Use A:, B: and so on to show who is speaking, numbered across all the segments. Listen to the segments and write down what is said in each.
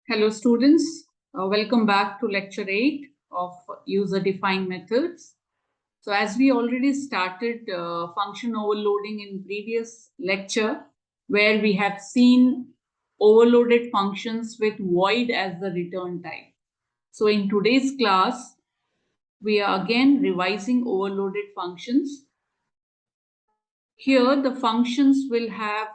A: Hello students, welcome back to lecture 8 of user-defined methods. So as we already started function overloading in previous lecture, where we have seen overloaded functions with void as the return type. So in today's class, we are again revising overloaded functions. Here the functions will have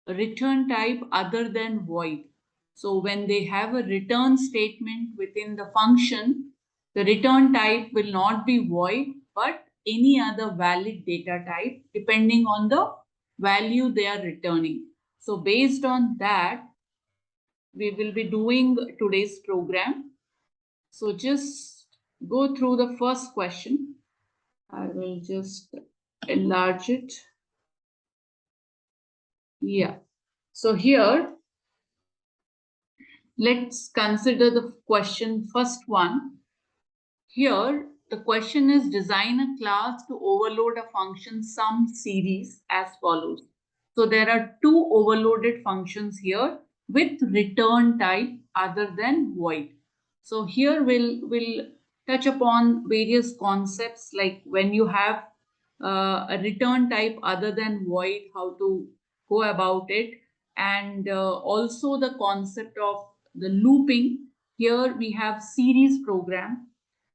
A: a return type other than void. So when they have a return statement within the function, the return type will not be void, but any other valid data type depending on the value they are returning. So based on that, we will be doing today's program. So just go through the first question. I will just enlarge it. Yeah. So here, let's consider the question, first one. Here, the question is design a class to overload a function SumSeries as follows. So there are two overloaded functions here with return type other than void. So here we'll touch upon various concepts like when you have a return type other than void, how to go about it, and also the concept of the looping. Here we have series program.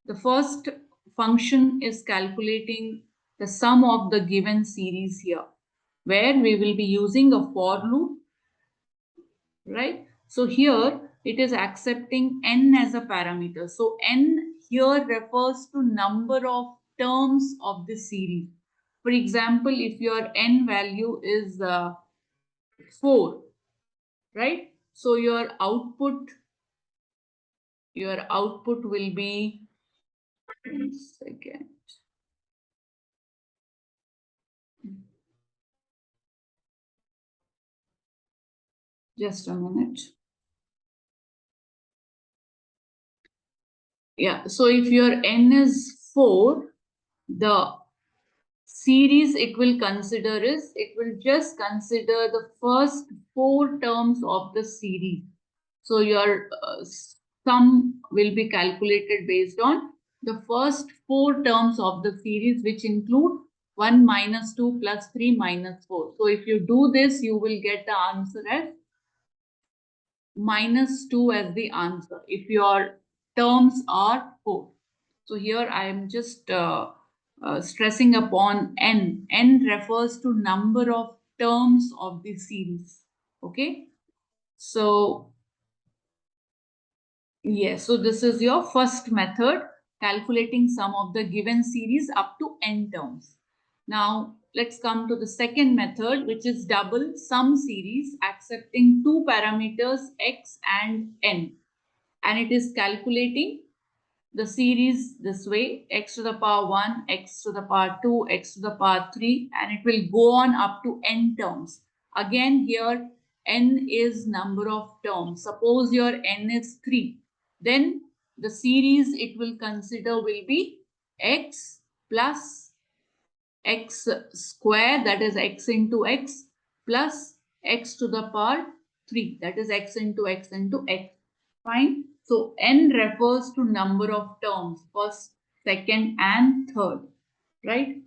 A: The first function is calculating the sum of the given series here, where we will be using a for loop, right? So here it is accepting n as a parameter. So n here refers to number of terms of the series. For example, if your n value is 4, right? So your output will be, 1 second. Just a minute. Yeah, so if your n is 4, the series it will consider is, it will just consider the first 4 terms of the series. So your sum will be calculated based on the first 4 terms of the series, which include 1 minus 2 plus 3 minus 4. So if you do this, you will get the answer as minus 2 as the answer if your terms are 4. So here I am just stressing upon n. N refers to number of terms of the series. Okay. So yes, so this is your first method, calculating sum of the given series up to n terms. Now let's come to the second method, which is double SumSeries, accepting two parameters x and n. And it is calculating the series this way, x to the power 1, x to the power 2, x to the power 3, and it will go on up to n terms. Again here, n is number of terms. Suppose your n is 3, then the series it will consider will be x plus x square, that is x into x, plus x to the power 3, that is x into x into x. Fine. So n refers to number of terms, first, second, and third, right?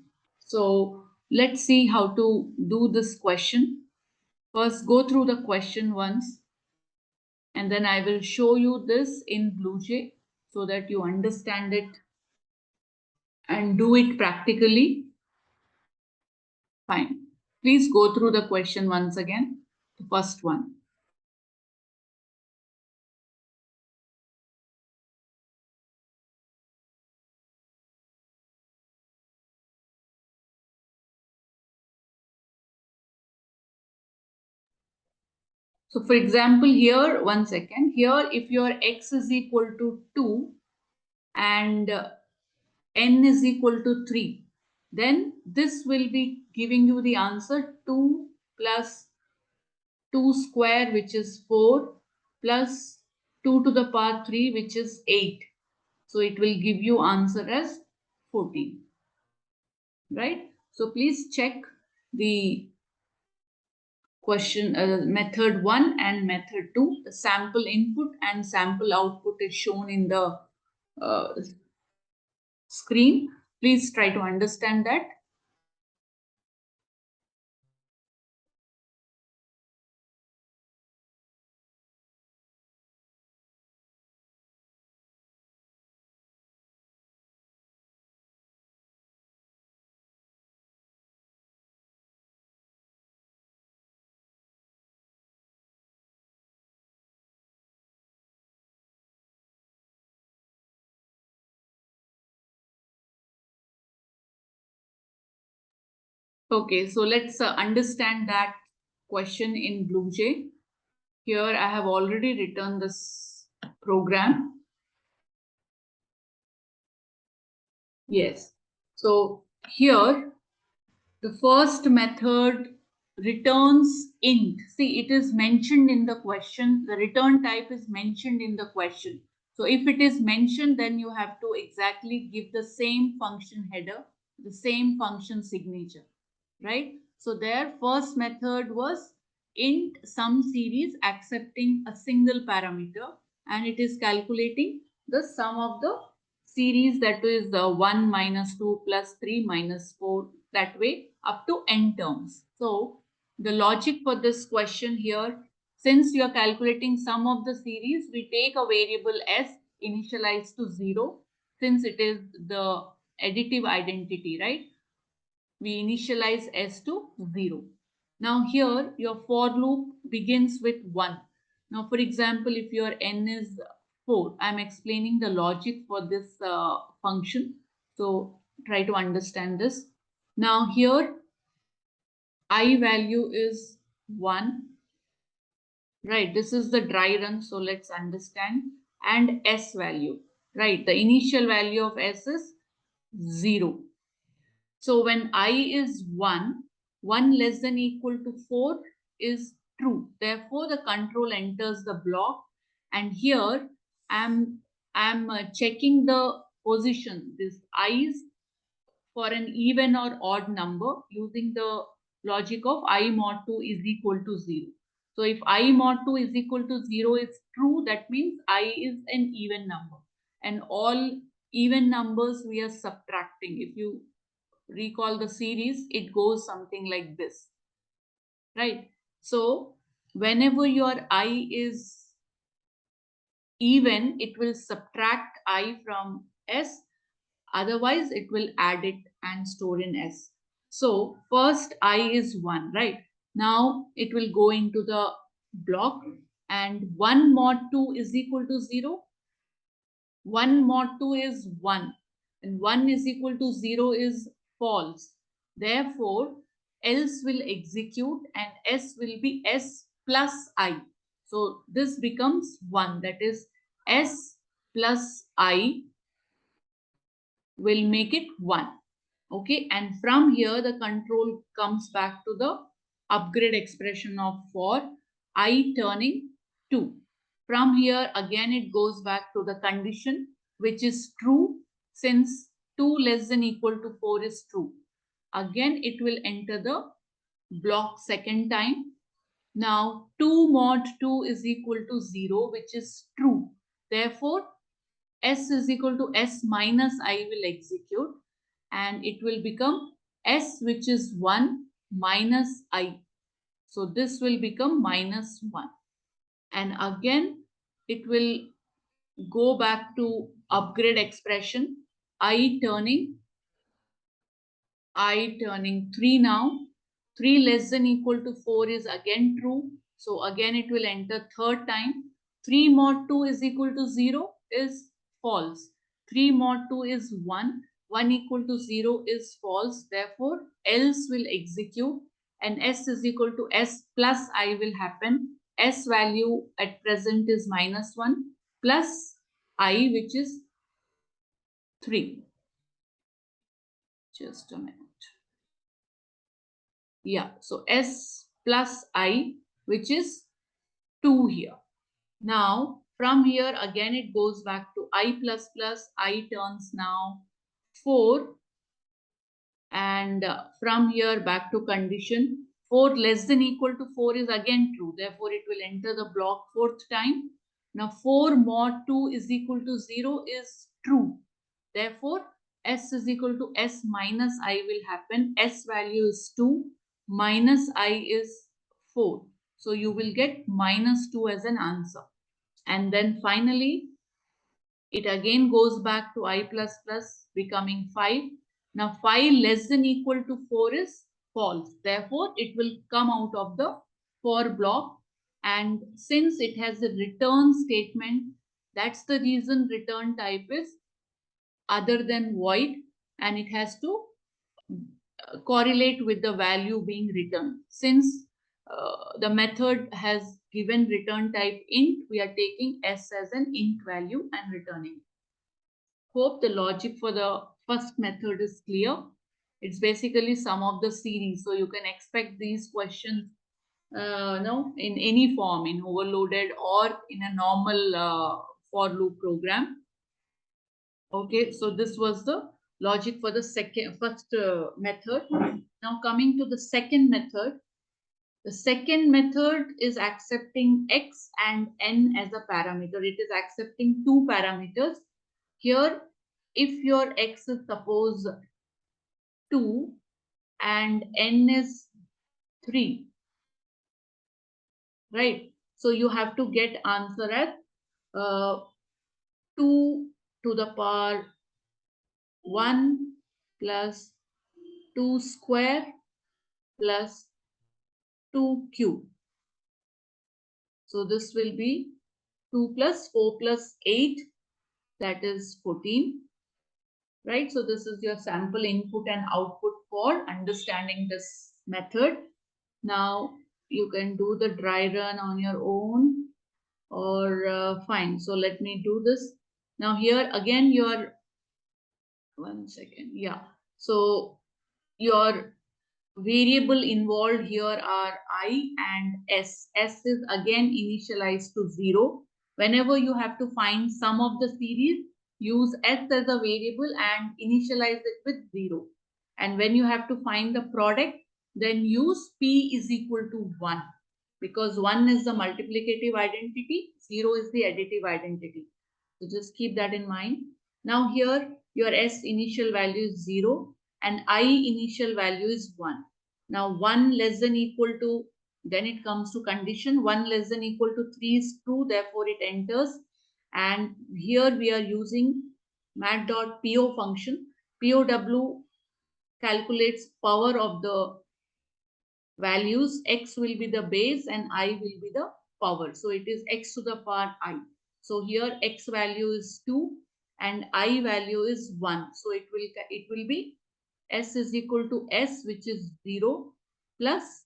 A: So let's see how to do this question. First, go through the question once, and then I will show you this in BlueJ so that you understand it and do it practically. Fine. Please go through the question once again, the first one. So for example, here, 1 second, here if your x is equal to 2 and n is equal to 3, then this will be giving you the answer 2 plus 2 square, which is 4, plus 2 to the power 3, which is 8. So it will give you answer as 14, right? So please check the question method 1 and method 2. The sample input and sample output is shown in the uh, screen. Please try to understand that. Okay, so let's understand that question in BlueJ. Here I have already written this program. Yes. So here the first method returns int. See, it is mentioned in the question. The return type is mentioned in the question. So if it is mentioned, then you have to exactly give the same function header, the same function signature, right? So their first method was int SumSeries accepting a single parameter, and it is calculating the sum of the series, that is the 1 minus 2 plus 3 minus 4, that way up to n terms. So the logic for this question here, since you are calculating sum of the series, we take a variable s initialized to 0, since it is the additive identity, right? We initialize s to 0. Now here your for loop begins with 1. Now for example, if your n is 4, I am explaining the logic for this function. So try to understand this. Now here I value is 1. Right, this is the dry run. So let's understand. And s value. Right, the initial value of s is 0. So when I is 1, 1 less than equal to 4 is true. Therefore, the control enters the block. And here I'm checking the position, this i's, for an even or odd number using the logic of I mod 2 is equal to 0. So if I mod 2 is equal to 0 is true, that means I is an even number. And all even numbers we are subtracting. If you recall the series, it goes something like this, right? So whenever your I is even, it will subtract I from S, otherwise it will add it and store in S. So first I is 1, right? Now it will go into the block, and 1 mod 2 is equal to 0. 1 mod 2 is 1, and 1 is equal to 0 is false. Therefore, else will execute and s will be s plus I. So this becomes 1, that is s plus I will make it 1. Okay, and from here the control comes back to the upgrade expression of for I turning 2. From here again it goes back to the condition which is true, since 2 less than equal to 4 is true. Again it will enter the block second time. Now 2 mod 2 is equal to 0, which is true. Therefore s is equal to s minus I will execute, and it will become s, which is 1 minus I. So this will become minus 1. And again, it will go back to upgrade expression. I turning 3 now. 3 less than equal to 4 is again true. So again it will enter third time. 3 mod 2 is equal to 0 is false. 3 mod 2 is 1. 1 equal to 0 is false. Therefore, else will execute and s is equal to s plus I will happen. S value at present is minus 1 plus I, which is 3. Just a minute. Yeah, so s plus I, which is 2 here. Now, from here again it goes back to I plus plus, I turns now 4. And from here back to condition, 4 less than equal to 4 is again true. Therefore, it will enter the block 4th time. Now, 4 mod 2 is equal to 0 is true. Therefore, S is equal to S minus I will happen. S value is 2, minus I is 4. So, you will get minus 2 as an answer. And then finally, it again goes back to I plus plus becoming 5. Now 5 less than equal to 4 is false. Therefore, it will come out of the for block. And since it has a return statement, that's the reason return type is other than void, and it has to correlate with the value being returned. Since the method has given return type int, we are taking S as an int value and returning. Hope the logic for the first method is clear. It's basically sum of the series. So you can expect these questions no, in any form, in overloaded or in a normal for loop program. Okay, so this was the logic for the first method. Now coming to the second method. The second method is accepting x and n as a parameter. It is accepting two parameters. Here, if your x is suppose 2 and n is 3, right? So you have to get answer as 2 to the power 1 plus 2 square plus 2 cube. So this will be 2 plus 4 plus 8, that is 14. Right, so this is your sample input and output for understanding this method. Now you can do the dry run on your own or fine. So let me do this. Now here again your 1 second. Yeah. So your variable involved here are I and S. S is again initialized to 0. Whenever you have to find sum of the series, use S as a variable and initialize it with 0. And when you have to find the product, then use P is equal to 1. Because 1 is the multiplicative identity, 0 is the additive identity. So just keep that in mind. Now here your S initial value is 0 and I initial value is 1. Now 1 less than equal to, then it comes to condition 1 less than equal to 3 is true, therefore it enters. And here we are using Math.pow function. POW calculates power of the values. X will be the base and I will be the power. So it is x to the power I. So here x value is 2 and I value is 1. So it will be S is equal to S, which is 0 plus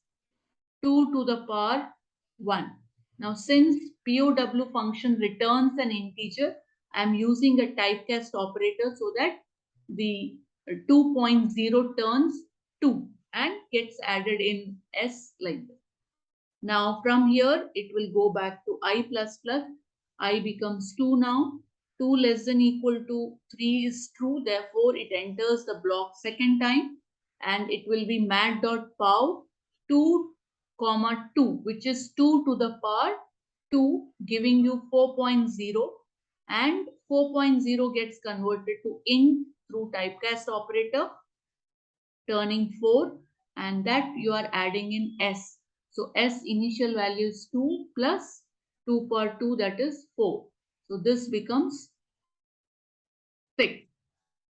A: 2 to the power 1. Now since POW function returns an integer, I am using a typecast operator so that the 2.0 turns 2 and gets added in S like this. Now from here it will go back to I plus plus. I becomes 2 now. 2 less than equal to 3 is true. Therefore it enters the block second time and it will be Math.pow 2 comma 2, which is 2 to the power 2, giving you 4.0, and 4.0 gets converted to int through typecast operator, turning 4, and that you are adding in S. So S initial value is 2 plus 2 per 2, that is 4. So this becomes 6.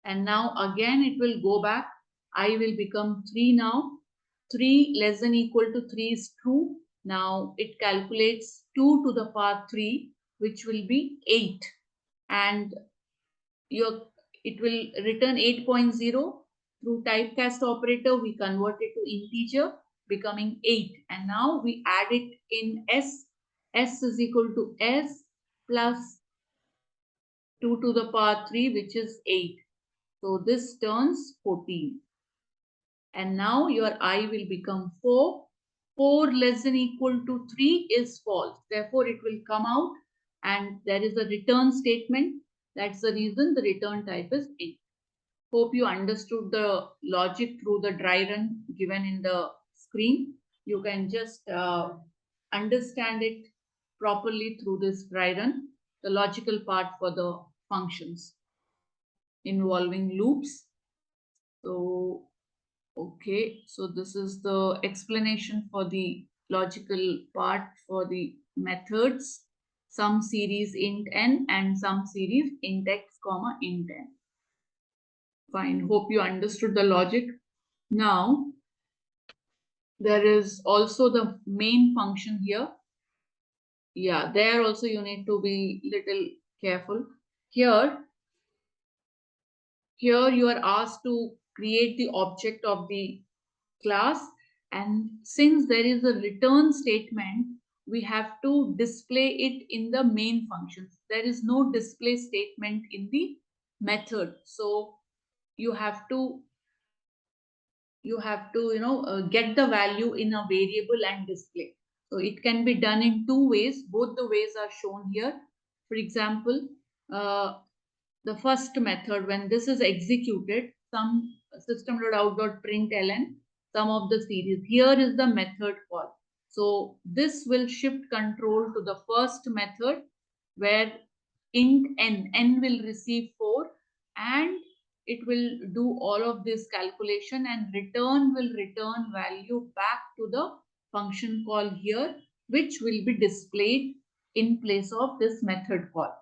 A: And now again it will go back. I will become 3 now. 3 less than equal to 3 is true. Now it calculates 2 to the power 3, which will be 8. And it will return 8.0. Through typecast operator, we convert it to integer, becoming 8. And now we add it in S. S is equal to S plus 2 to the power 3, which is 8. So this turns 14. And now your I will become 4. 4 less than equal to 3 is false. Therefore, it will come out and there is a return statement. That's the reason the return type is int. Hope you understood the logic through the dry run given in the screen. you can just understand it properly through this dry run, the logical part for the functions involving loops. So, okay, so this is the explanation for the logical part for the methods, sum series int n and sum series int x comma int n. Fine, hope you understood the logic. Now, there is also the main function here. Yeah, there also you need to be little careful. Here you are asked to create the object of the class, and since there is a return statement, we have to display it in the main functions. There is no display statement in the method. So you have to get the value in a variable and display. So it can be done in two ways. Both the ways are shown here. For example, uh, the first method, when this is executed, some system.out.println, sum of the series. Here is the method call. So this will shift control to the first method where int n will receive 4, and it will do all of this calculation and will return value back to the function call here, which will be displayed in place of this method call,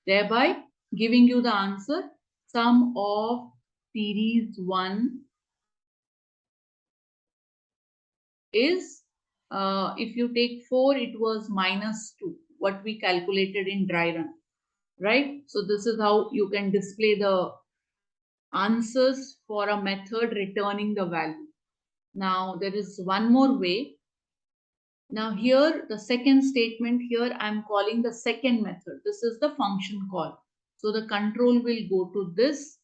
A: thereby giving you the answer. Sum of series 1 is, if you take 4, it was -2, what we calculated in dry run, right? So this is how you can display the answers for a method returning the value. Now, there is one more way. Now here, the second statement here, I'm calling the second method. This is the function call. So the control will go to this.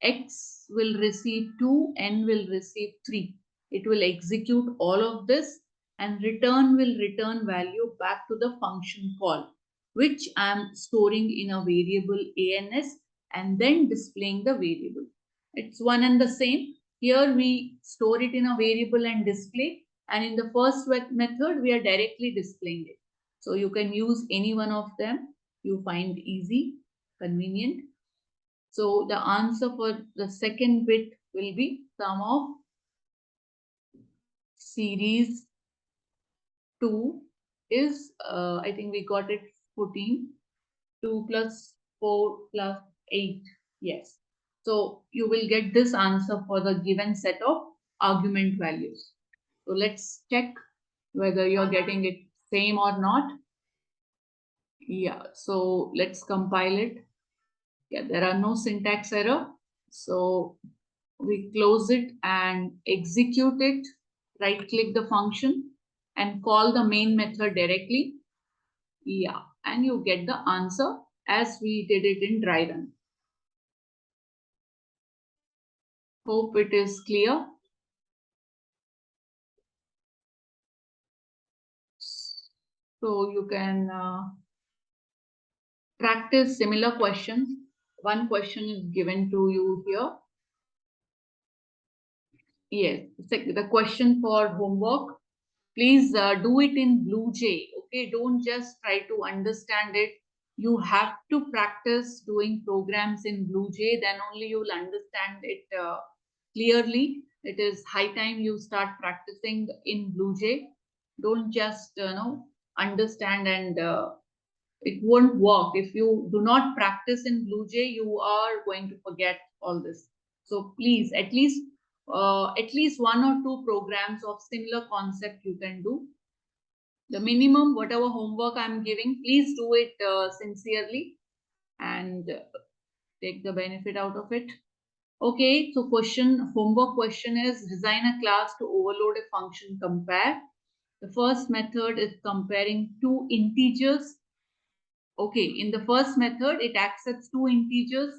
A: X will receive 2, N will receive 3. It will execute all of this and will return value back to the function call, which I'm storing in a variable ANS and then displaying the variable. It's one and the same. Here we store it in a variable and display. And in the first method, we are directly displaying it. So you can use any one of them you find easy, convenient. So the answer for the second bit will be sum of series 2 is, I think we got it 14, 2 plus 4 plus 8. Yes. So you will get this answer for the given set of argument values. So let's check whether you're getting it same or not. Yeah, so let's compile it. Yeah, there are no syntax error. So we close it and execute it. Right click the function and call the main method directly. Yeah, and you get the answer as we did it in dry run. Hope it is clear. So you can practice similar questions. One question is given to you here. Yes, the question for homework. Please do it in BlueJ. Okay, don't just try to understand it. You have to practice doing programs in BlueJ. Then only you will understand it clearly. It is high time you start practicing in BlueJ. Don't just understand and it won't work. If you do not practice in BlueJ, you are going to forget all this. So please, at least one or two programs of similar concept you can do. The minimum, whatever homework I'm giving, please do it sincerely and take the benefit out of it. Okay, so homework question is design a class to overload a function compare. The first method is comparing two integers. Okay, in the first method, it accepts two integers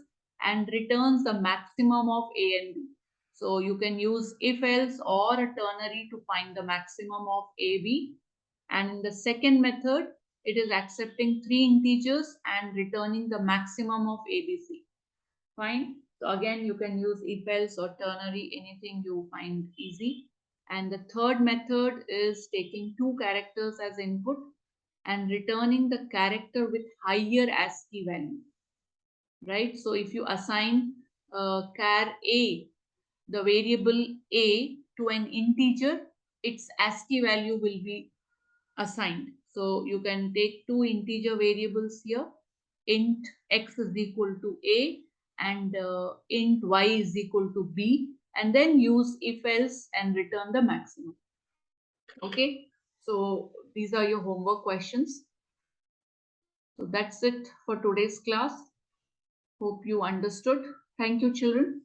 A: and returns the maximum of A and B. So you can use if else or a ternary to find the maximum of AB. And in the second method, it is accepting three integers and returning the maximum of ABC. Fine. So again, you can use if else or ternary, anything you find easy. And the third method is taking two characters as input and returning the character with higher ASCII value, right? So if you assign char A, the variable A, to an integer, its ASCII value will be assigned. So you can take two integer variables here. Int x is equal to A and int y is equal to B, and then use if else and return the maximum. Okay, so these are your homework questions. So that's it for today's class. Hope you understood. Thank you, children.